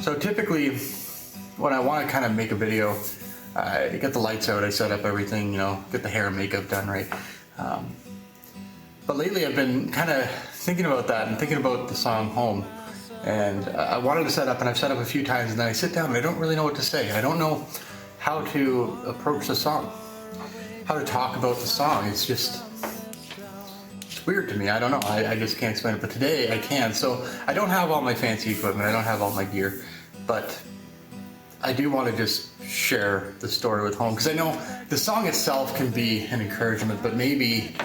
So typically, when I want to kind of make a video, I get the lights out, I set up everything, get the hair and makeup done right. But lately I've been kind of thinking about that and thinking about the song Home. And I wanted to set up, and I've set up a few times, and then I sit down and I don't really know what to say. I don't know how to approach the song, how to talk about the song. It's weird to me. I don't know. I just can't explain it. But today I can. So I don't have all my fancy equipment. I don't have all my gear. But I do want to just share the story with Home, because I know the song itself can be an encouragement, but maybe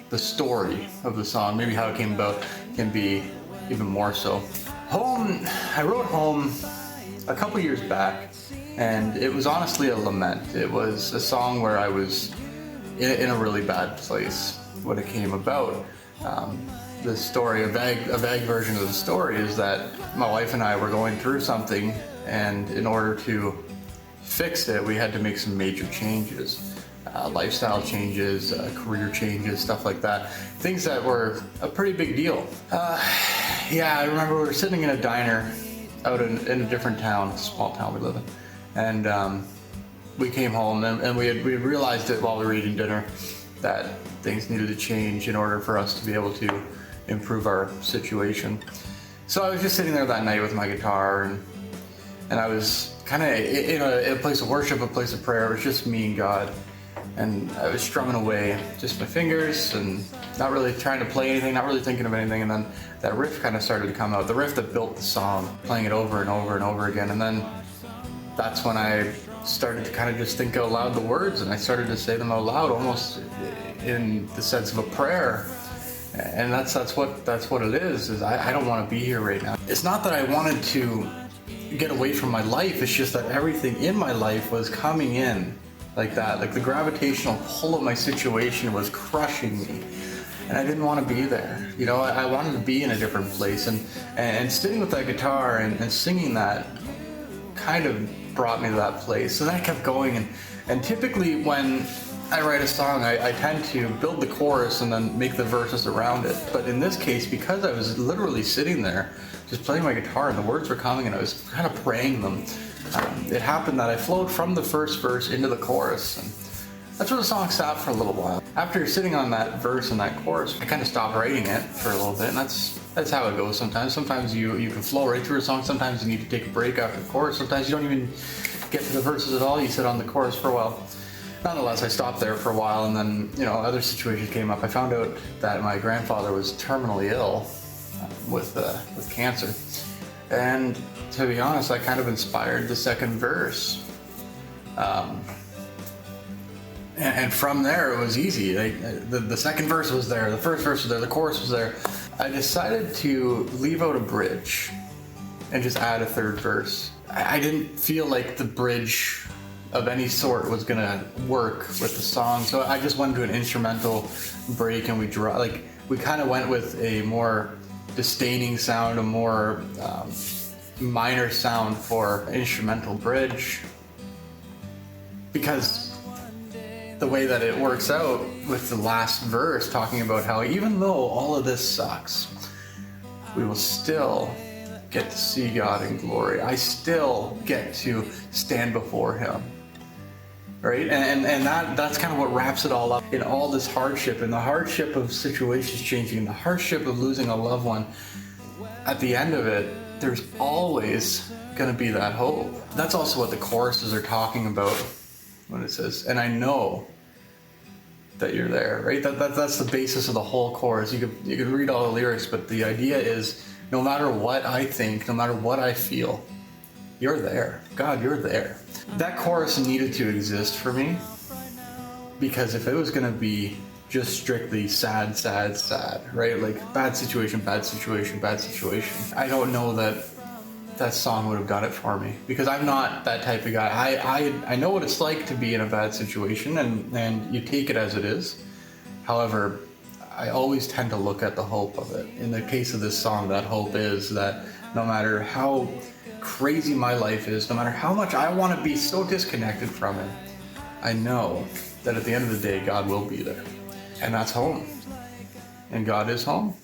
the story of the song, maybe how it came about, can be even more so. Home, I wrote Home a couple years back, and it was honestly a lament. It was a song where I was in a really bad place when it came about. The story, a vague version of the story, is that my wife and I were going through something, and in order to fix it, we had to make some major changes. Lifestyle changes, career changes, stuff like that. Things that were a pretty big deal. I remember we were sitting in a diner out in a different town, a small town we live in, and we came home, and we had realized it while we were eating dinner that things needed to change in order for us to be able to improve our situation. So I was just sitting there that night with my guitar, and I was kind of in a place of worship, a place of prayer. It was just me and God. And I was strumming away, just my fingers, and not really trying to play anything, not really thinking of anything. And then that riff kind of started to come out, the riff that built the song, playing it over and over and over again. And then that's when I started to kind of just think out loud the words, and I started to say them out loud, almost in the sense of a prayer. And that's what it is I don't want to be here right now. It's not that I wanted to get away from my life, it's just that everything in my life was coming in like that. Like the gravitational pull of my situation was crushing me, and I didn't want to be there. I wanted to be in a different place, and sitting with that guitar and singing that kind of brought me to that place. So then I kept going, and typically when I write a song, I tend to build the chorus and then make the verses around it. But in this case, because I was literally sitting there just playing my guitar and the words were coming and I was kind of praying them, it happened that I flowed from the first verse into the chorus, and that's where the song sat for a little while. After sitting on that verse and that chorus, I kind of stopped writing it for a little bit, and that's how it goes sometimes. Sometimes you can flow right through a song, sometimes you need to take a break after the chorus, sometimes you don't even get to the verses at all, you sit on the chorus for a while. Nonetheless, I stopped there for a while, and then other situations came up. I found out that my grandfather was terminally ill with cancer. And to be honest, I kind of inspired the second verse. And from there, it was easy. The second verse was there, the first verse was there, the chorus was there. I decided to leave out a bridge and just add a third verse. I didn't feel like the bridge of any sort was gonna work with the song, so I just went to an instrumental break, and we kind of went with a more disdaining sound, a more minor sound for instrumental bridge, because the way that it works out with the last verse talking about how even though all of this sucks, we will still get to see God in glory. I still get to stand before Him. Right? And that's kind of what wraps it all up in all this hardship, and the hardship of situations changing, the hardship of losing a loved one. At the end of it, there's always going to be that hope. That's also what the choruses are talking about when it says, and I know that you're there, right? That's the basis of the whole chorus. You could read all the lyrics, but the idea is no matter what I think, no matter what I feel, you're there. God, you're there. That chorus needed to exist for me, because if it was going to be just strictly sad, sad, sad, right? Like bad situation, bad situation, bad situation, I don't know that song would have done it for me, because I'm not that type of guy. I know what it's like to be in a bad situation, and you take it as it is. However, I always tend to look at the hope of it. In the case of this song, that hope is that no matter how crazy my life is, no matter how much I want to be so disconnected from it, I know that at the end of the day, God will be there. And that's home. And God is home.